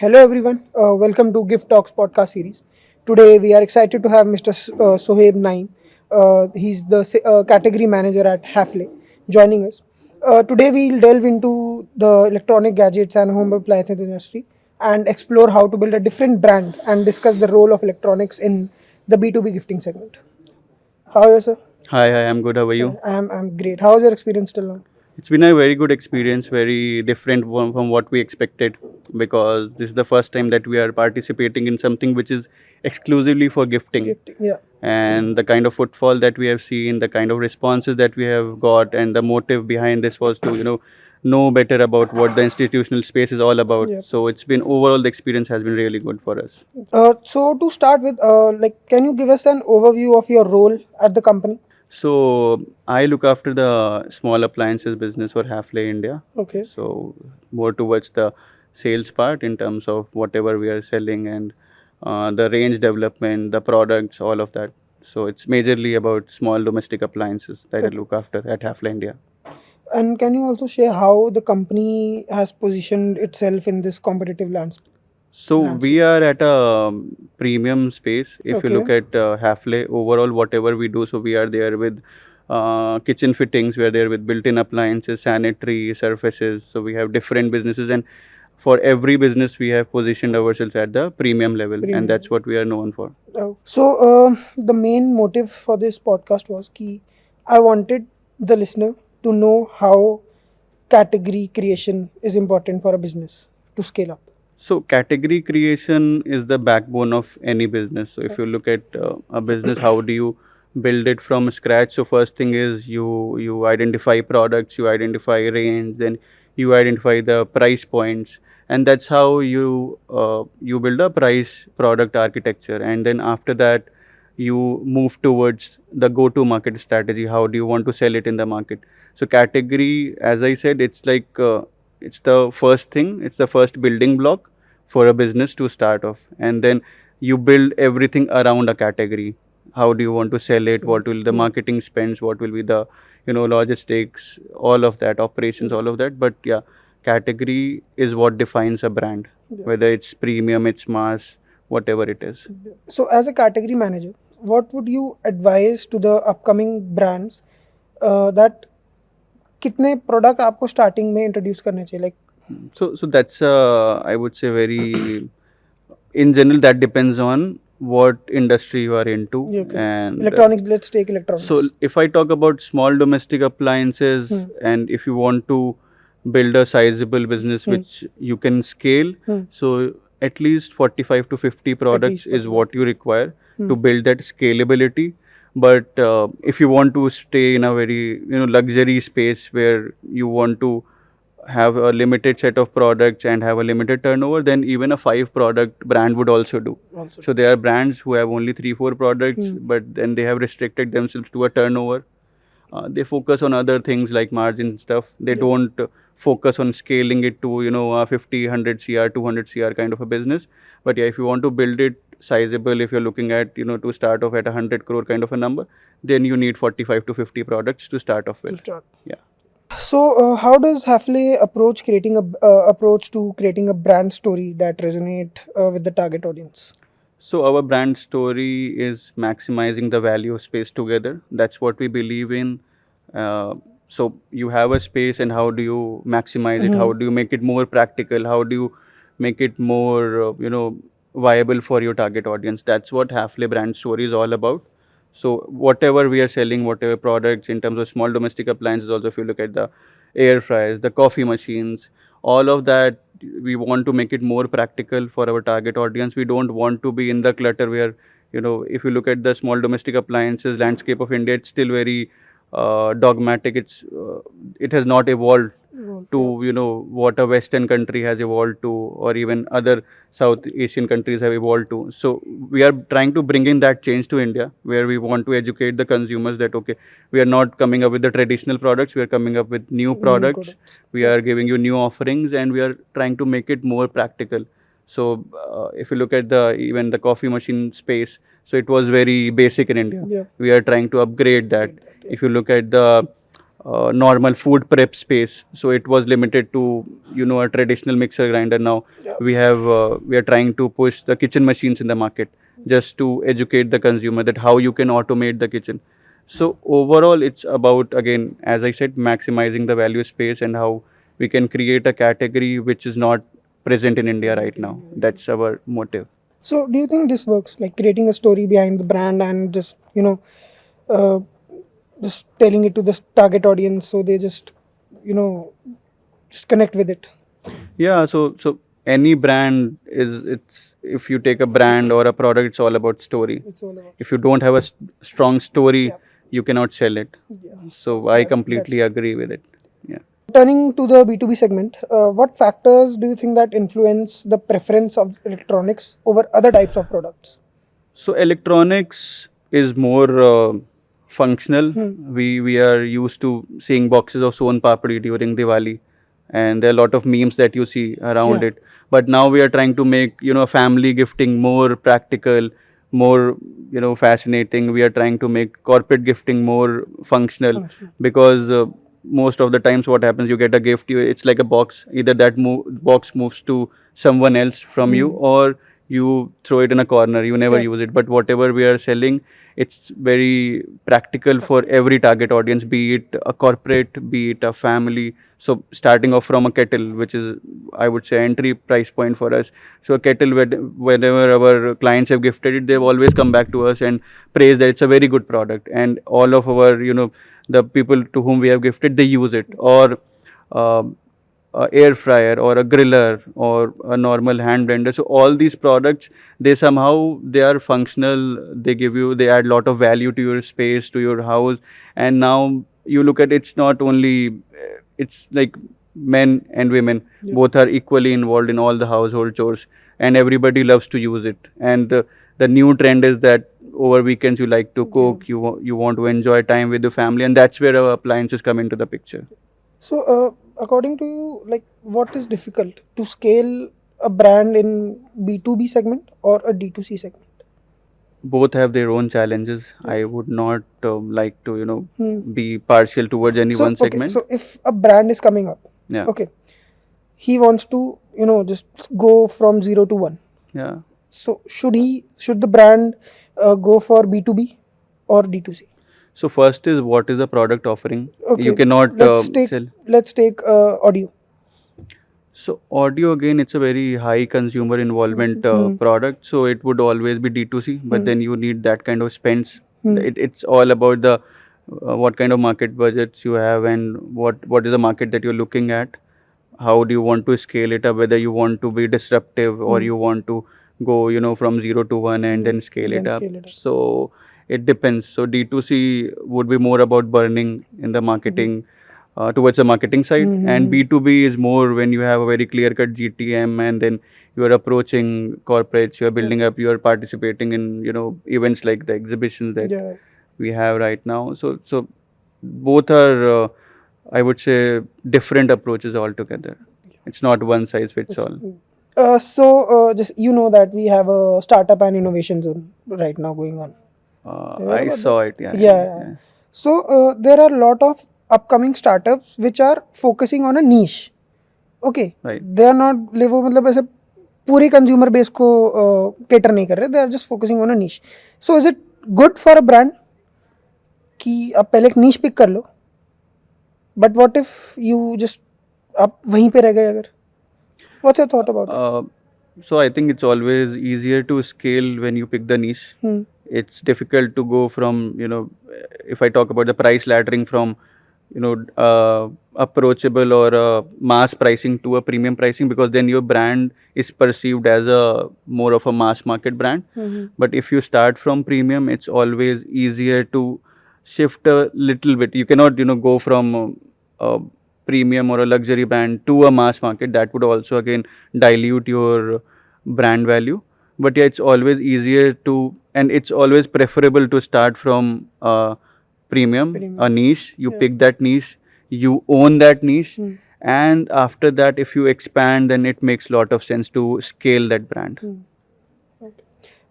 Hello everyone, welcome to Gift Talks podcast series. Today we are excited to have Mr. Suhaib Naeem. He's the category manager at Hafele joining us. Today we'll delve into the electronic gadgets and home appliances industry and explore how to build a different brand and discuss the role of electronics in the B2B gifting segment. How are you, sir? Hi, I'm good. How are you? I'm great. How was your experience till now? It's been a very good experience, very different from what we expected because this is the first time that we are participating in something which is exclusively for gifting. Gifting, yeah. And the kind of footfall that we have seen, the kind of responses that we have got, and the motive behind this was to, know better about what the institutional space is all about. Yeah. So it's been overall the experience has been really good for us. So to start with, can you give us an overview of your role at the company? So I look after the small appliances business for Hafele India. Okay. So more towards the sales part in terms of whatever we are selling and the range development, the products, all of that. So it's majorly about small domestic appliances that I Okay. look after at Hafele India. And can you also share how the company has positioned itself in this competitive landscape? So we are at a premium space. If you Okay. look at Hafele overall, whatever we do, so we are there with kitchen fittings, we are there with built-in appliances, sanitary surfaces. So we have different businesses, and for every business, we have positioned ourselves at the premium level, Premium. and that's what we are known for. The main motive for this podcast was कि I wanted the listener to know how category creation is important for a business to scale up. So category creation is the backbone of any business. So if you look at a business, how do you build it from scratch? So first thing is you identify products, you identify range, then you identify the price points, and that's how you build a price product architecture. And then after that, you move towards the go-to market strategy. How do you want to sell it in the market? So category, as I said, it's like it's the first thing, it's the first building block for a business to start off, and then you build everything around a category. How do you want to sell it? What will the marketing spends? What will be the logistics? All of that, operations, all of that. But yeah, category is what defines a brand, whether it's premium, it's mass, whatever it is. So as a category manager, what would you advise to the upcoming brands that कितने product आपको starting में introduce करने चाहिए like So that's I would say very in general that depends on what industry you are into. And electronics let's take so electronics if I talk about small domestic appliances, and if you want to build a sizable business which you can scale, so at least 45 to 50 products is what you require to build that scalability. But if you want to stay in a very luxury space where you want to have a limited set of products and have a limited turnover, then even a 5 product brand would also do. So there are brands who have only 3 4 products, but then they have restricted themselves to a turnover. They focus on other things like margin stuff. They don't focus on scaling it to a 50 100 cr 200 cr kind of a business. But yeah, if you want to build it sizable, if you're looking at to start off at 100 crore kind of a number, then you need 45 to 50 products to start off with. Yeah. So, how does Hafele approach to creating a brand story that resonate with the target audience? So our brand story is maximizing the value of space together. That's what we believe in. So you have a space, and how do you maximize it? How do you make it more practical? How do you make it more, viable for your target audience? That's what Hafele brand story is all about. So whatever we are selling, whatever products in terms of small domestic appliances, also if you look at the air fryers, the coffee machines, all of that, we want to make it more practical for our target audience. We don't want to be in the clutter where, if you look at the small domestic appliances landscape of India, it's still very dogmatic. It has not evolved to what a Western country has evolved to, or even other South Asian countries have evolved to. So we are trying to bring in that change to India, where we want to educate the consumers that okay, we are not coming up with the traditional products, we are coming up with new products. We are giving you new offerings, and we are trying to make it more practical. So if you look at even the coffee machine space, so it was very basic in India. We are trying to upgrade that. If you look at the normal food prep space. So it was limited to, a traditional mixer grinder. Now we are trying to push the kitchen machines in the market, just to educate the consumer that how you can automate the kitchen. So overall, it's about, again, as I said, maximizing the value space and how we can create a category which is not present in India right now. That's our motive. So, do you think this works? Like creating a story behind the brand and just uh, just telling it to the target audience, so they just you know just connect with it. Yeah, so any brand is, it's, if you take a brand or a product, it's all about story. It's all about. If you don't have a strong story, Yeah. you cannot sell it. Yeah. So I That's completely agree with it. Yeah. turning to the B2B segment. What factors do you think that influence the preference of electronics over other types of products? So electronics is more functional. We are used to seeing boxes of Son Papdi during Diwali, and there are a lot of memes that you see around Yeah. it. But now we are trying to make, family gifting more practical, more, fascinating. We are trying to make corporate gifting more functional, Functional. because most of the times what happens, you get a gift, it's like a box. Either that box moves to someone else from you, or you throw it in a corner, you never Yeah. use it. But whatever we are selling, it's very practical for every target audience, be it a corporate, be it a family. So starting off from a kettle, which is, I would say, entry price point for us. So a kettle, whenever our clients have gifted it, they've always come back to us and praise that it's a very good product, and all of our, the people to whom we have gifted, they use it. Or a air fryer, or a griller, or a normal hand blender. So all these products, they somehow, they are functional. They add lot of value to your space, to your house. And now you look at, it's not only, it's like men and women, both are equally involved in all the household chores, and everybody loves to use it. And the new trend is that over weekends you like to cook, you want to enjoy time with the family, and that's where our appliances come into the picture. So, according to you, like, what is difficult to scale a brand in B2B segment or a D2C segment? Both have their own challenges. I would not like to, be partial towards any So, one okay, segment. so if a brand is coming up, Yeah, okay, he wants to, just go from zero to one. yeah. So, should the brand go for B2B or D2C? So first is, what is the product offering? You Okay, cannot let's take sell. let's take audio. So audio, again, it's a very high consumer involvement product. So it would always be D2C, but then you need that kind of spends. It's all about the what kind of market budgets you have, and what is the market that you're looking at. How do you want to scale it up? Whether you want to be disruptive, or you want to go, from zero to one and then scale it Then up. scale it up. So it depends. So D2C would be more about burning in the marketing, towards the marketing side, and B2B is more when you have a very clear cut GTM, and then you are approaching corporates, you are building up, you are participating in, events like the exhibitions that Yeah. we have right now. So both are, I would say, different approaches altogether. It's not one size fits all. Just that we have a startup and innovation zone right now going on. You heard I about that? saw it. Yeah, yeah, Yeah. yeah. So there are a lot of upcoming startups which are focusing on a niche. Okay, Right. they are not वो मतलब ऐसे पूरे consumer base को cater नहीं कर रहे. They are just focusing on a niche. So is it good for a brand कि आप पहले एक niche pick कर लो, but what if you just आप वहीं पे रह गए अगर? What's your thought about it? So I think it's always easier to scale when you pick the niche. It's difficult to go from, if I talk about the price laddering from, approachable or mass pricing to a premium pricing, because then your brand is perceived as a more of a mass market brand. But if you start from premium, it's always easier to shift a little bit. You cannot, go from premium or a luxury brand to a mass market. That would also again dilute your brand value. But yeah, it's always easier to, and it's always preferable to start from premium, a niche. You pick that niche, you own that niche, and after that, if you expand, then it makes a lot of sense to scale that brand.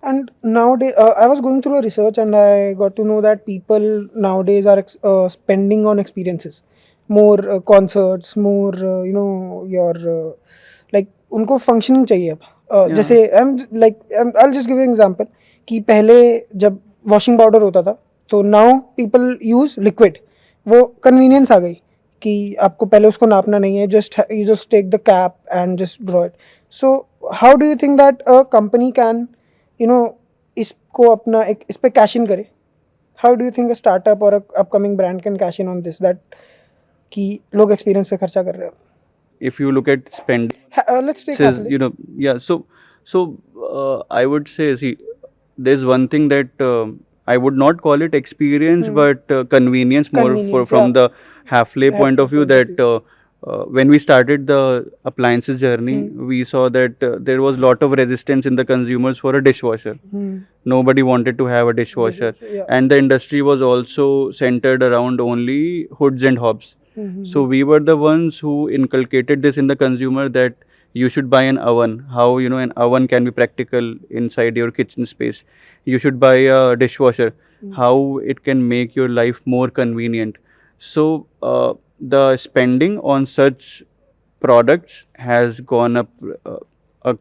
And nowadays, I was going through a research and I got to know that people nowadays are spending on experiences, more concerts, more your like उनको functioning चाहिए अब. Yeah. जैसे I'll just give you an example कि पहले जब washing powder होता था तो now people use liquid. वो convenience आ गई कि आपको पहले उसको नापना नहीं है, just you just take the cap and just draw it. So how do you think that a company can इसको अपना एक इस पे कैश इन करे? How do you think a startup और upcoming brand can cash in on this that कि लोग experience पे खर्चा कर रहे हैं? If you look at spend, let's take says, हैफले. yeah, so I would say, see, there's one thing that I would not call it experience, but convenience more for Convenience, from yeah. the halfway point Halfway of view, point of that view. when we started the appliances journey, we saw that there was lot of resistance in the consumers for a dishwasher. Nobody wanted to have a dishwasher, Yeah. and the industry was also centered around only hoods and hobs. So we were the ones who inculcated this in the consumer, that you should buy an oven. How an oven can be practical inside your kitchen space. You should buy a dishwasher. How it can make your life more convenient. So the spending on such products has gone up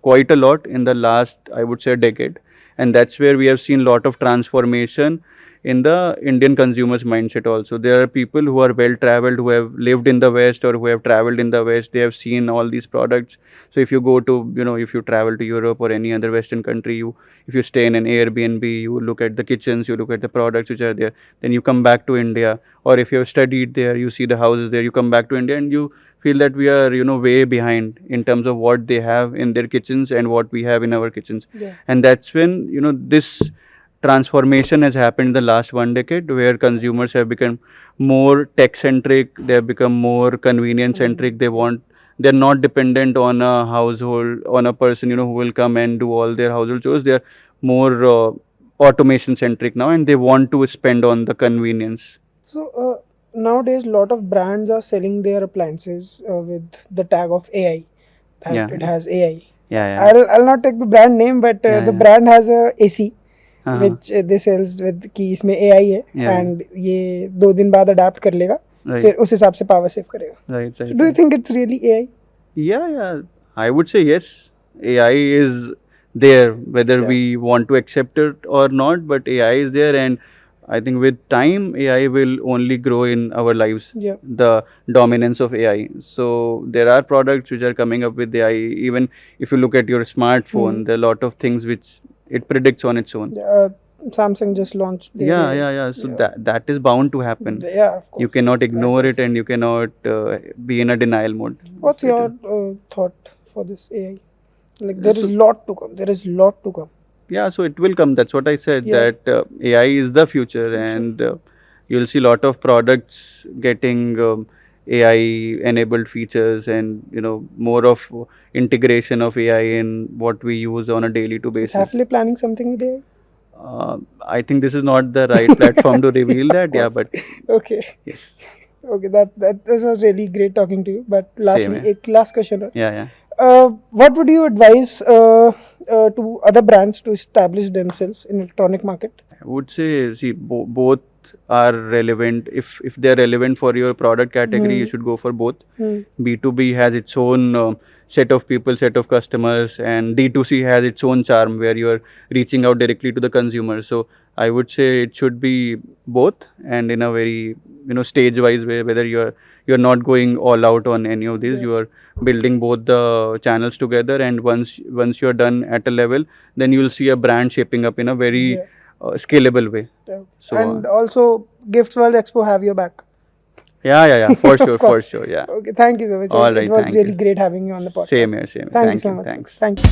quite a lot in the last, I would say, decade, and that's where we have seen lot of transformation in the Indian consumers mindset also. There are people who are well traveled, who have lived in the West or who have traveled in the West. They have seen all these products. So if you go to, if you travel to Europe or any other Western country, if you stay in an Airbnb, you look at the kitchens, you look at the products which are there. Then you come back to India, or if you have studied there, you see the houses there. You come back to India and you feel that we are, way behind in terms of what they have in their kitchens and what we have in our kitchens. Yeah. And that's when, this transformation has happened in the last 1 decade, where consumers have become more tech centric, they have become more convenient centric. They're not dependent on a household, on a person, who will come and do all their household chores. They're more automation centric now, and they want to spend on the convenience. So nowadays, lot of brands are selling their appliances with the tag of AI, that Yeah. it has AI. Yeah, yeah. I'll not take the brand name, but Yeah, the yeah. brand has a AC Uh-huh. which they sells with कि इसमें AI है Yeah. and ये 2 दिन बाद adapt कर लेगा, Right. फिर उस हिसाब से पावर सेव करेगा. Right, right. So do you think it's really AI? Yeah, yeah. I would say yes. AI is there, whether Yeah. we want to accept it or not, but AI is there, and I think with time, AI will only grow in our lives. Yeah. The dominance of AI. So there are products which are coming up with AI. Even if you look at your smartphone, there are a lot of things which it predicts on its own. Samsung just launched Yeah. So that is bound to happen. Yeah, of course. You cannot ignore That it, and you cannot be in a denial mode. What's So it your is- thought for this AI? Like there is So- lot to come. There is lot to come. Yeah, so it will come. That's what I said. Yeah. That AI is the future, and you'll see lot of products getting AI enabled features, and more of integration of AI in what we use on a daily to Is basis. Hafele planning something with AI? I think this is not the right platform to reveal that. Yeah, but Okay. yes, Okay, that this was really great talking to you. But lastly, here. एक last question है. Yeah. What would you advise to other brands to establish themselves in electronic market? I would say, see, both are relevant. If they're relevant for your product category, you should go for both. B2B has its own set of people, set of customers, and D2C has its own charm, where you're reaching out directly to the consumer. So I would say it should be both, and in a very stage wise way, whether you're not going all out on any of these. Yeah. You are building both the channels together, and once you're done at a level, then you'll see a brand shaping up in a very Yeah. scalable way. Yeah. So And also, Gifts World Expo have your back. yeah, for Of sure, for course. sure, yeah. Okay, thank you so much. All It right, was thank really you. great having you on the podcast. Same here, same. Thank you so you, much. Sir. thanks. Thank you.